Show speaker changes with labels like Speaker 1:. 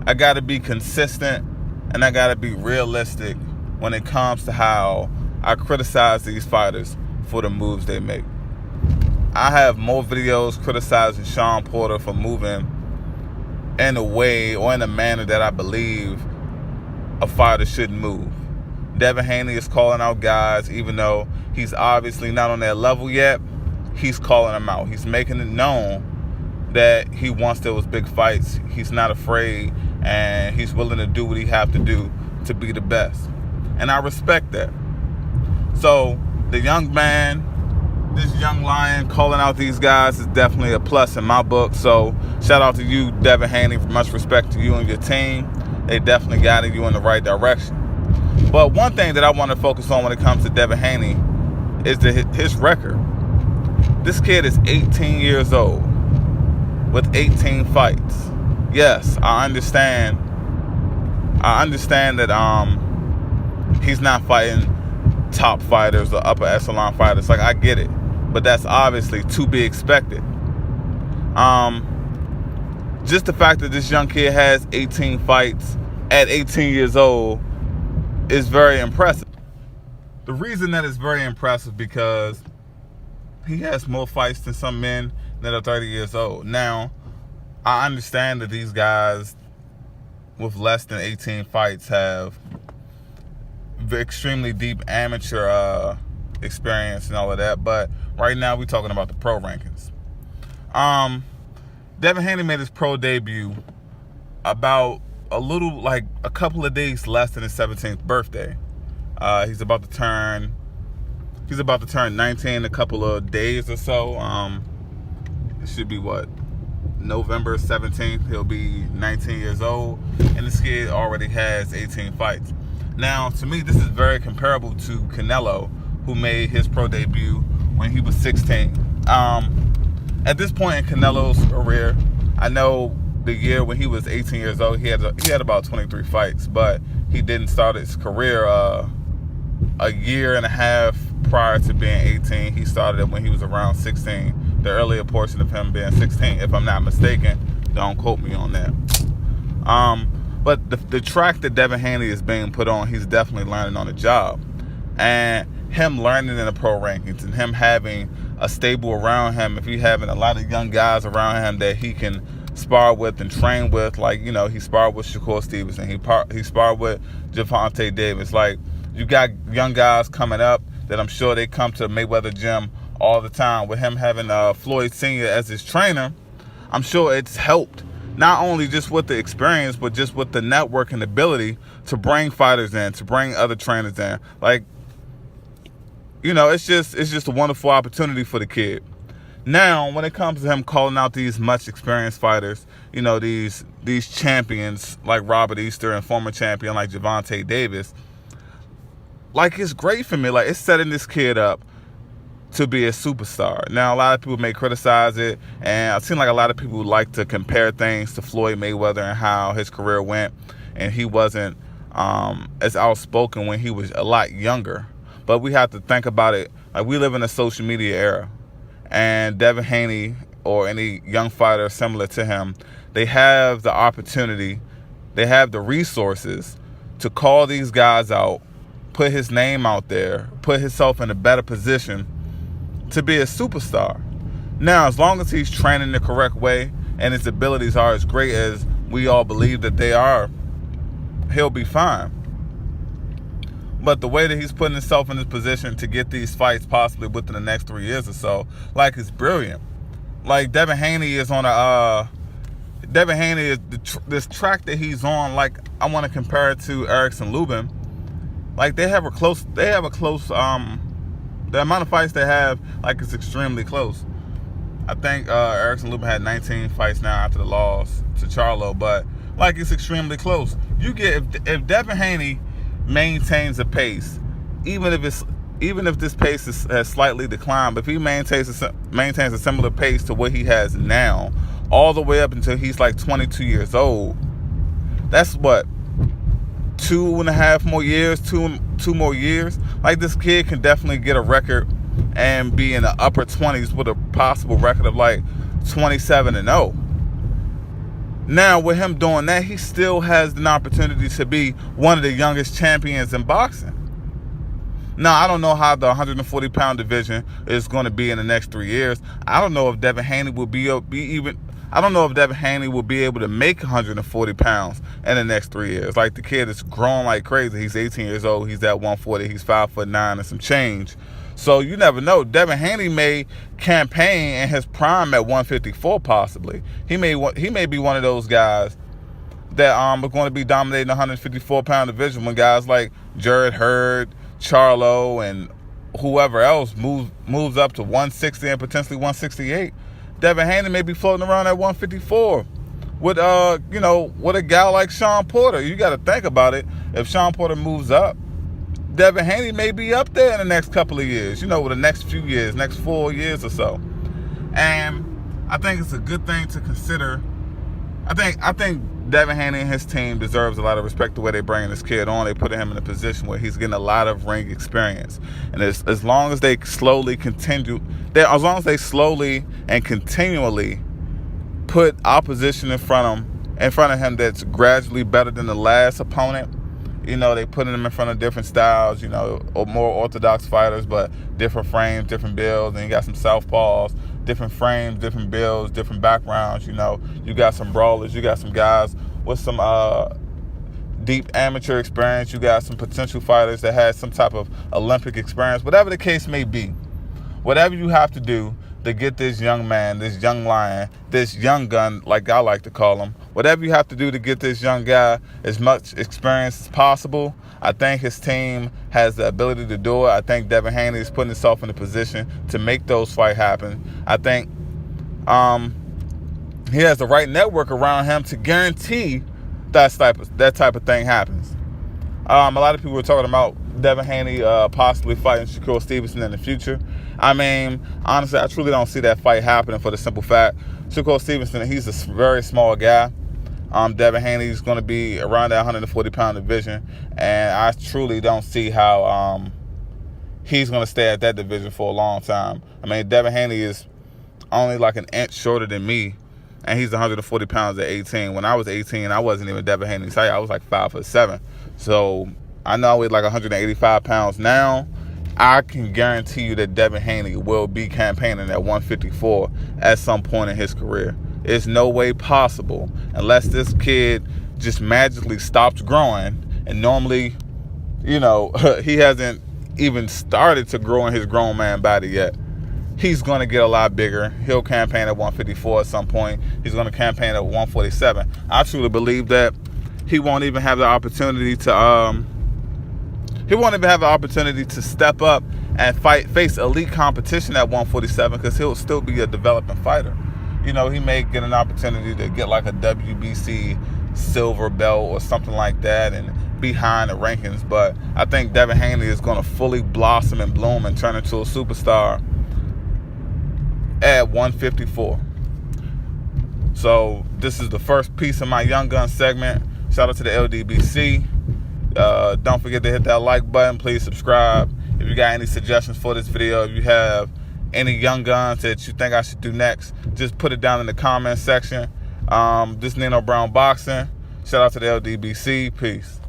Speaker 1: I got to be consistent and I got to be realistic when it comes to how I criticize these fighters for the moves they make. I have more videos criticizing Sean Porter for moving in a way or in a manner that I believe a fighter shouldn't move. Devin Haney is calling out guys, even though he's obviously not on that level yet. He's calling them out. He's making it known that he wants those big fights. He's not afraid, and he's willing to do what he have to do to be the best. And I respect that. So the young man, this young lion calling out these guys is definitely a plus in my book. So shout out to you, Devin Haney. Much respect to you and your team. They definitely guided you in the right direction. But one thing that I want to focus on when it comes to Devin Haney is his record. This kid is 18 years old with 18 fights. Yes, I understand that he's not fighting top fighters or upper echelon fighters. Like, I get it. But that's obviously to be expected. Just the fact that this young kid has 18 fights at 18 years old is very impressive. The reason that is very impressive because he has more fights than some men that are 30 years old. Now, I understand that these guys with less than 18 fights have extremely deep amateur experience and all of that, but right now we're talking about the pro rankings. Devin Haney made his pro debut about a couple of days less than his 17th birthday. He's about to turn 19 in a couple of days or so. It should be November 17th. He'll be 19 years old, and this kid already has 18 fights. Now, to me, this is very comparable to Canelo, who made his pro debut when he was 16. At this point in Canelo's career, I know the year when he was 18 years old, he had about 23 fights, but he didn't start his career a year and a half prior to being 18. He started it when he was around 16, the earlier portion of him being 16, if I'm not mistaken. Don't quote me on that. But the track that Devin Haney is being put on, he's definitely learning on the job. And him learning in the pro rankings and him having a stable around him, if he's having a lot of young guys around him that he can spar with and train with, like, you know, he sparred with Shakur Stevenson, he sparred with Gervonta Davis. Like, you got young guys coming up that I'm sure they come to Mayweather Gym all the time. With him having Floyd Sr. as his trainer, I'm sure it's helped, not only just with the experience, but just with the network and ability to bring fighters in, to bring other trainers in. Like, you know, it's just a wonderful opportunity for the kid. Now, when it comes to him calling out these much experienced fighters, you know, these champions like Robert Easter and former champion like Gervonta Davis, like, it's great for me. Like, it's setting this kid up to be a superstar. Now, a lot of people may criticize it, and I've seen like a lot of people like to compare things to Floyd Mayweather and how his career went, and he wasn't as outspoken when he was a lot younger. But we have to think about it. Like, we live in a social media era, and Devin Haney or any young fighter similar to him, they have the opportunity, they have the resources to call these guys out, put his name out there, put himself in a better position to be a superstar. Now, as long as he's training the correct way and his abilities are as great as we all believe that they are, he'll be fine. But the way that he's putting himself in this position to get these fights possibly within the next 3 years or so, like, it's brilliant. Like, Devin Haney is on Devin Haney is this track that he's on. Like, I want to compare it to Erickson Lubin. Like, the amount of fights they have, like, it's extremely close. I think Erickson Lubin had 19 fights now after the loss to Charlo, but, like, it's extremely close. You get, if Devin Haney maintains a pace, even if this pace has slightly declined, but if he maintains a similar pace to what he has now, all the way up until he's like 22 years old, that's what, 2.5 more years, two more years. Like, this kid can definitely get a record and be in the upper 20s with a possible record of like 27-0. Now, with him doing that, he still has an opportunity to be one of the youngest champions in boxing. Now, I don't know how the 140-pound division is going to be in the next 3 years. I don't know if Devin Haney will I don't know if Devin Haney will be able to make 140 pounds in the next 3 years. Like, the kid is growing like crazy. He's 18 years old. He's at 140. He's 5'9" and some change. So you never know. Devin Haney may campaign in his prime at 154 possibly. He may be one of those guys that are going to be dominating the 154-pound division when guys like Jared Hurd, Charlo, and whoever else moves up to 160 and potentially 168. Devin Haney may be floating around at 154 with with a guy like Sean Porter. You got to think about it. If Sean Porter moves up, Devin Haney may be up there in the next couple of years, with the next few years, next 4 years or so. And I think it's a good thing to consider. I think Devin Haney and his team deserves a lot of respect the way they bring this kid on. They put him in a position where he's getting a lot of ring experience. And as long as they slowly and continually put opposition in front of him that's gradually better than the last opponent, they put him in front of different styles, or more orthodox fighters, but different frames, different builds, and you got some southpaws, different frames, different builds, different backgrounds. You got some brawlers, you got some guys with some deep amateur experience, you got some potential fighters that had some type of Olympic experience. Whatever the case may be, whatever you have to do to get this young man, this young lion, this young gun, like I like to call him, whatever you have to do to get this young guy as much experience as possible, I think his team has the ability to do it. I think Devin Haney is putting himself in a position to make those fights happen. I think he has the right network around him to guarantee that type of thing happens. A lot of people were talking about Devin Haney possibly fighting Shakur Stevenson in the future. I mean, honestly, I truly don't see that fight happening for the simple fact Shakur Stevenson, he's a very small guy. Devin Haney is going to be around that 140-pound division, and I truly don't see how he's going to stay at that division for a long time. I mean, Devin Haney is only like an inch shorter than me, and he's 140 pounds at 18. When I was 18, I wasn't even Devin Haney's height. I was like 5'7". So I know I weigh like 185 pounds now. I can guarantee you that Devin Haney will be campaigning at 154 at some point in his career. It's no way possible unless this kid just magically stops growing. And normally, he hasn't even started to grow in his grown man body yet. He's going to get a lot bigger. He'll campaign at 154 at some point. He's going to campaign at 147. I truly believe that he won't even have the opportunity to step up and face elite competition at 147 because he'll still be a developing fighter. He may get an opportunity to get like a WBC silver belt or something like that and be high in the rankings. But I think Devin Haney is going to fully blossom and bloom and turn into a superstar at 154. So this is the first piece of my Young Gun segment. Shout out to the LDBC. Don't forget to hit that like button. Please subscribe. If you got any suggestions for this video, if you have any young guns that you think I should do next, just put it down in the comment section. This is Nino Brown Boxing. Shout out to the LDBC. Peace.